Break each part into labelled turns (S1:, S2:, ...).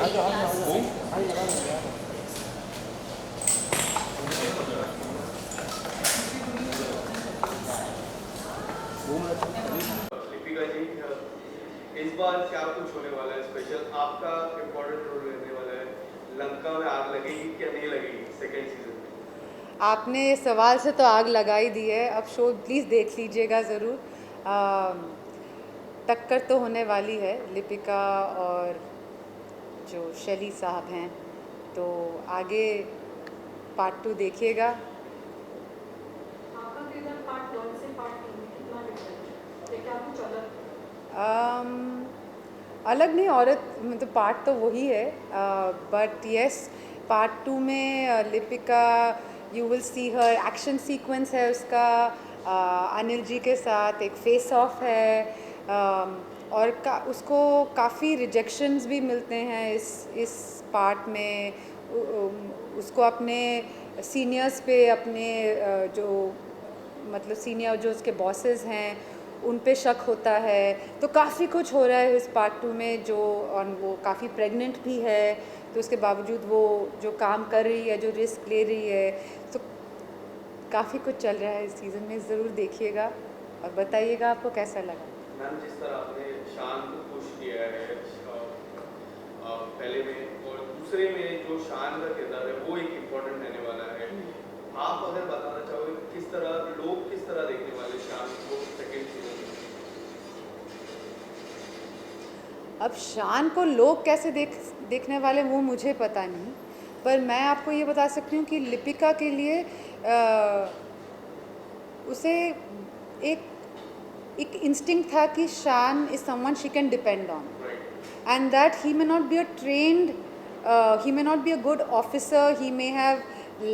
S1: लिपिका जी, इस बार क्या कुछ होने वाला है स्पेशल? आपका इम्पोर्टेंट रोल रहने वाला है। लंका में आग लगेगी क्या नहीं लगेगी सेकेंड सीजन में?
S2: आपने सवाल से तो आग लगा ही दी है। अब शो प्लीज़ देख लीजिएगा ज़रूर। टक्कर तो होने वाली है लिपिका और जो शैली साहब हैं, तो आगे पार्ट 2 देखिएगा।
S3: आपका किरदार पार्ट 1 से पार्ट 2 में कितना डिफरेंट है? क्या कुछ अलग?
S2: अलग नहीं, औरत मतलब पार्ट तो वही है, बट यस पार्ट 2 में Lipika you will see her action sequence है उसका अनिल जी के साथ एक फेस ऑफ है, और उसको काफ़ी रिजेक्शंस भी मिलते हैं इस पार्ट में। उसको अपने सीनियर्स पे अपने जो मतलब सीनियर जो उसके बॉसेस हैं उन पे शक होता है। तो काफ़ी कुछ हो रहा है इस पार्ट 2 में जो, और वो काफ़ी प्रेग्नेंट भी है, तो उसके बावजूद वो जो काम कर रही है, जो रिस्क ले रही है, तो काफ़ी कुछ चल रहा है इस सीज़न में। ज़रूर देखिएगा और बताइएगा आपको कैसा लगा।
S1: मैम, जिस तरह आपने शान को पुश किया है पहले में और दूसरे में जो शान का किरदार है वो एक इम्पोर्टेंट रहने वाला है, आप अगर बताना चाहोगे किस तरह लोग किस तरह देखने वाले शान को सेकेंड सीजन में?
S2: अब शान को लोग कैसे देखने वाले वो मुझे पता नहीं, पर मैं आपको ये बता सकती हूँ कि लिपिका के लिए उसे एक इंस्टिंक्ट था कि शान is someone she can depend on, and that he may not be a trained, he may not be a good officer, he may have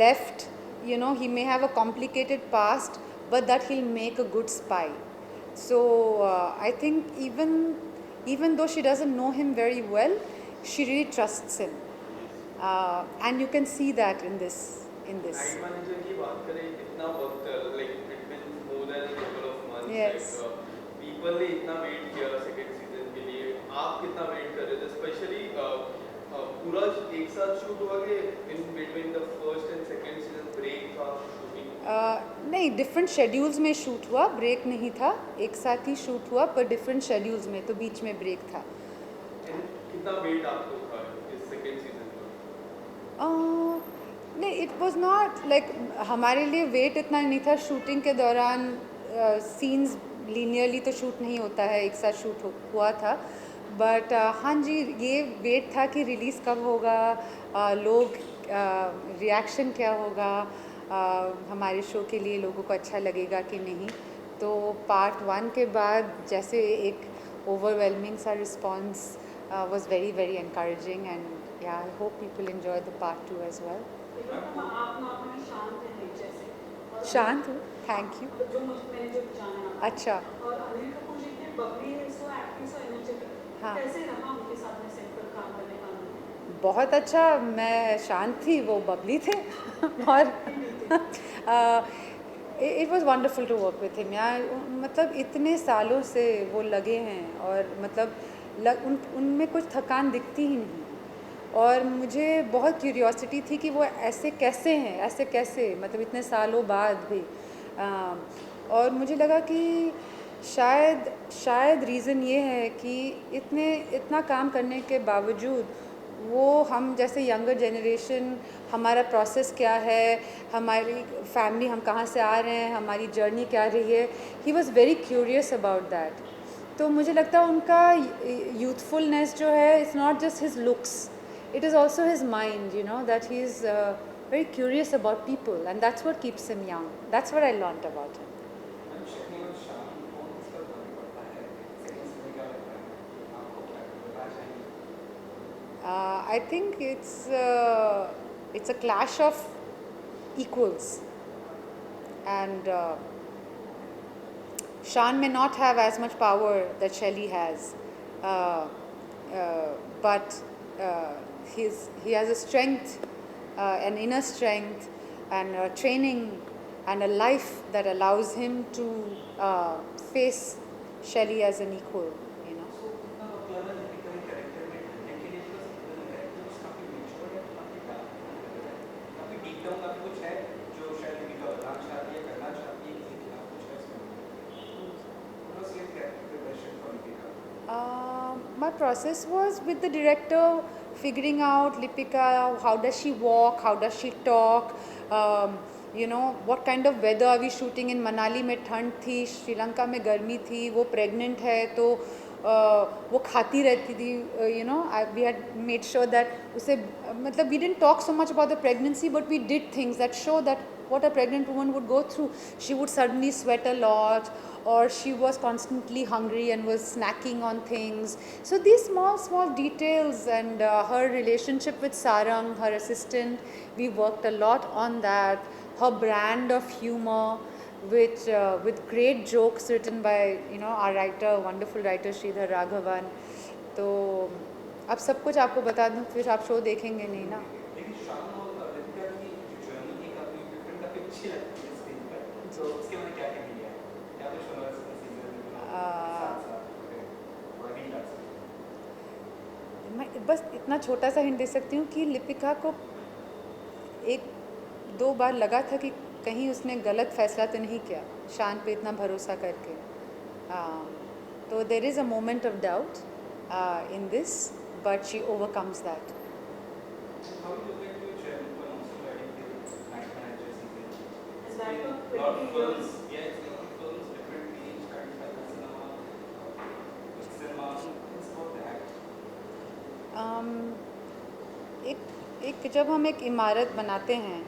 S2: left, you know, he may have a complicated past, but that he'll make a good spy. So I think even though she doesn't know him very well, she really trusts him, and you can see that in this.
S1: Night manager की बात करें, इतना वक्त like it been more than a couple of months,
S2: Yes.
S1: Like people ने इतना wait किया second season के लिए, आप कितना वेट कर रहे थे? स्पेशली पूरा एक साथ शूट हुआ कि in between the first and second season break था शूटिंग?
S2: नहीं, डिफरेंट शेड्यूल्स में शूट हुआ, ब्रेक नहीं था, एक साथ ही शूट हुआ पर डिफरेंट शेड्यूल्स में, तो बीच में ब्रेक था।
S1: कितना वेट आपको था इस सेकंड सीजन का?
S2: नहीं, इट वॉज नॉट लाइक हमारे लिए वेट इतना नहीं था। शूटिंग के दौरान सीन्स लीनियरली तो शूट नहीं होता है, एक साथ शूट हुआ था, बट हाँ जी, ये वेट था कि रिलीज़ कब होगा, लोग रिएक्शन क्या होगा, हमारे शो के लिए लोगों को अच्छा लगेगा कि नहीं। तो पार्ट 1 के बाद जैसे एक ओवरवेलमिंग सा response was very encouraging, and yeah, I hope people enjoy the part 2 as well.
S3: आप नॉर्मली शांत हैं नेचर से, और
S2: शांत हूँ, थैंक यू।
S3: जो मैंने जो जाना है आपको।
S2: अच्छा।
S3: और अनिल कपूर जी के बबली है, सो एक्टिव, सो एनर्जेटिक।
S2: हाँ।
S3: कैसे रहा उनके साथ में सेट पर काम करने का अनुभव?
S2: बहुत अच्छा। मैं शांत थी, वो बबली थे और it was wonderful to work with him यार। मतलब इतने सालों से वो लगे हैं, और मतलब उनमें कुछ थकान दिखती ही नहीं, और मुझे बहुत क्यूरियोसिटी थी कि वो ऐसे कैसे मतलब इतने सालों बाद भी। और मुझे लगा कि शायद रीज़न ये है कि इतना काम करने के बावजूद वो हम जैसे यंगर जनरेशन, हमारा प्रोसेस क्या है, हमारी फैमिली, हम कहाँ से आ रहे हैं, हमारी जर्नी क्या रही है, he was very curious about that. तो मुझे लगता है उनका यूथफुलनेस जो है, it's not just his looks, it is also his mind, you know, that he is very curious about people, and that's what keeps him young. That's what I learned about him. I think it's a clash of equals, and Shan may not have as much power that Shelley has, but he has a strength, an inner strength, and a training, and a life that allows him to face Shelley as an equal. my process was with the director, figuring out Lipika, how does she walk, how does she talk, you know, what kind of weather are we shooting in. Manali में ठंड थी, श्रीलंका में गर्मी थी, वो pregnant है तो वो खाती रहती थी, you know, we had made sure that उसे मतलब we didn't talk so much about the pregnancy, but we did things that show that what a pregnant woman would go through. She would suddenly sweat a lot, or she was constantly hungry and was snacking on things. So these small details, and her relationship with Sarang, her assistant, we worked a lot on that. Her brand of humor, which with great jokes written by, you know, our writer, wonderful writer Sridhar Raghavan. तो अब सब कुछ आपको बता दूं, फिर आप show देखेंगे नहीं ना.
S4: लेकिन शान और रितिका की जो जर्नी है काफी डिफरेंट, काफी अच्छी लगती है स्क्रीन पर. तो उसके बारे में क्या कहना है? या तो शो
S2: मैं बस इतना छोटा सा हिंट दे सकती हूँ कि लिपिका को एक दो बार लगा था कि कहीं उसने गलत फैसला तो नहीं किया शान पे इतना भरोसा करके. तो there is a moment of doubt in this, but she overcomes that.
S4: How do you look at your channel when also writing the night manager season?
S3: Is that for
S4: A lot of
S3: 20 years?
S4: films, yes, a lot of films, different themes, kind of like cinema, it's about that.
S2: एक जब हम एक इमारत बनाते हैं,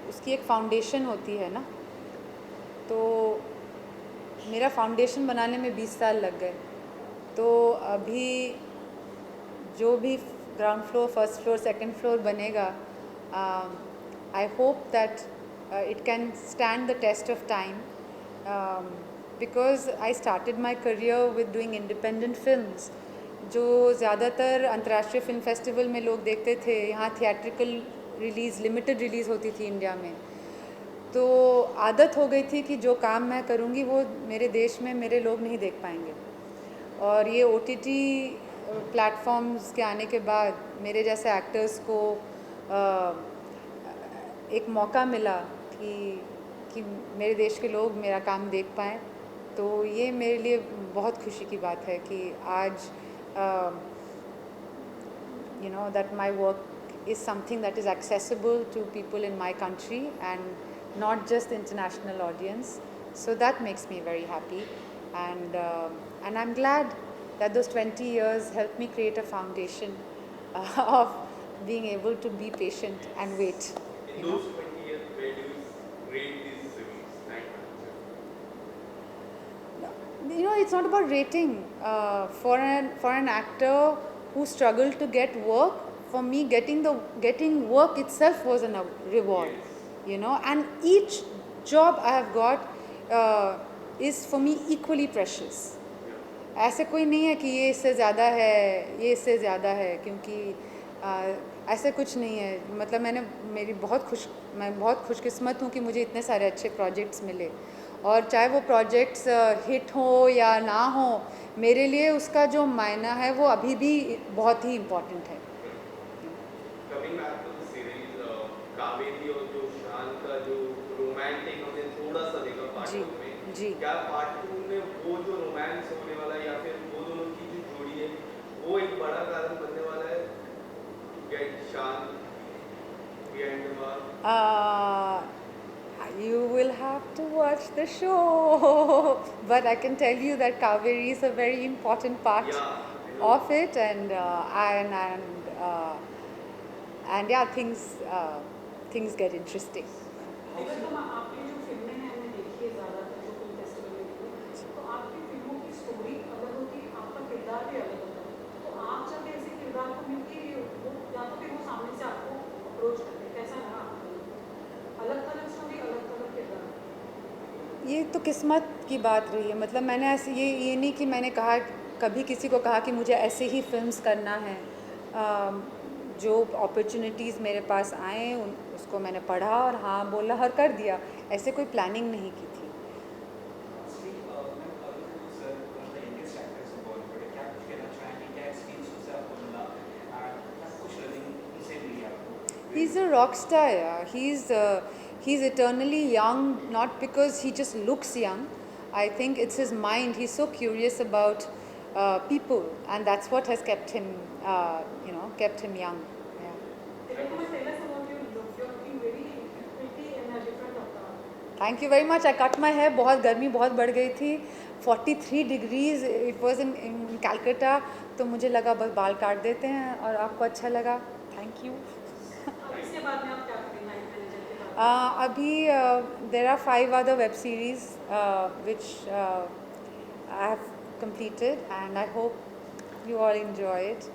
S2: उसकी एक foundation होती है ना, तो मेरा फाउंडेशन बनाने में 20 साल लग गए. तो अभी जो भी ground floor, first floor, second floor बनेगा, I hope that it can stand the test of time, because I started my career with doing independent films, जो ज़्यादातर अंतर्राष्ट्रीय फिल्म फेस्टिवल में लोग देखते थे. यहाँ थिएट्रिकल रिलीज़, लिमिटेड रिलीज़ होती थी इंडिया में. तो आदत हो गई थी कि जो काम मैं करूँगी वो मेरे देश में मेरे लोग नहीं देख पाएंगे. और ये OTT प्लेटफॉर्म्स के आने के बाद मेरे जैसे एक्टर्स को एक मौका मिला कि मेरे देश के लोग मेरा काम देख पाएँ. तो ये मेरे लिए बहुत खुशी की बात है कि आज you know that my work is something that is accessible to people in my country and not just international audience. So that makes me very happy, and I'm glad that those 20 years helped me create a foundation of being able to be patient and wait.
S1: In those 20 years, where do you rate these series, Night Manager?
S2: You know, it's not about rating. For an actor who struggled to get work, for me getting work itself was a reward.
S1: Yes.
S2: You know, and each job I have got is for me equally precious. ऐसे कोई नहीं है कि ये इससे ज़्यादा है, ये इससे ज़्यादा है, क्योंकि ऐसे कुछ नहीं है. मतलब मैं बहुत खुशकिस्मत हूँ कि मुझे इतने सारे अच्छे प्रोजेक्ट्स मिले, और चाहे वो प्रोजेक्ट्स हिट हो या ना हो, मेरे लिए उसका जो मायना है वो अभी भी बहुत ही इम्पोर्टेंट है.
S1: Coming back to the series, Kaveri और जो शान का जो रोमांटिक हमने थोड़ा सा देखा पार्ट
S2: जी,
S1: 2 में,
S2: जी.
S1: क्या पार्ट 2 में वो जो रोमांस होने वाला है या फिर वो दोनों की जो जोड़ी है वो एक बड़ा कारण बनने वाला है गेट शान behind the bar?
S2: You will have to watch the show, but I can tell you that Kaveri is a very important part
S1: Yeah, I know.
S2: of it, and yeah, things get interesting.
S3: अगर हम आपकी जो फिल्में हैं हमने देखी है ज़्यादातर जो फिल्म फेस्टिवल में देखी है, तो आपकी फिल्मों की स्टोरी अलग होती है, आपका किरदार भी अलग होता है. तो आप जब ऐसे किरदार को मिलती है, वो या तो फिर वो सामने से आपको अप्रोच करते हैं, कैसा रहा आपको? अलग-अलग स्टोरी, अलग-अलग किरदार.
S2: ये तो किस्मत की बात रही है. मतलब मैंने ऐसे ये नहीं कि मैंने कहा, कभी किसी को कहा कि मुझे ऐसे ही फिल्म्स करना है. जो अपॉर्चुनिटीज़ मेरे पास आए उसको मैंने पढ़ा और हाँ बोला और कर दिया. ऐसे कोई प्लानिंग नहीं की थी. He's a rock star. Yeah. He's eternally young, not because he just looks young. I think it's his mind. He's so curious about people, and that's what has kept him, kept him young. Yeah.
S3: Tilakama, tell us about your look. You're looking very pretty and a different avatar.
S2: Thank you very much. I cut my hair. बहुत गर्मी बहुत बढ़ गई थी. 43 degrees. It was in Calcutta. तो मुझे लगा बस बाल काट देते हैं और आपको अच्छा लगा. Thank you.
S3: अब इसके बाद में आप क्या करेंगे नाइट मैनेजर के बाद?
S2: Abhi there are 5 other web series which I have completed, and I hope you all enjoy it.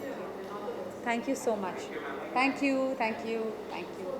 S3: Yeah, and all the best.
S2: Thank you so much. Thank you. Thank you. Thank you.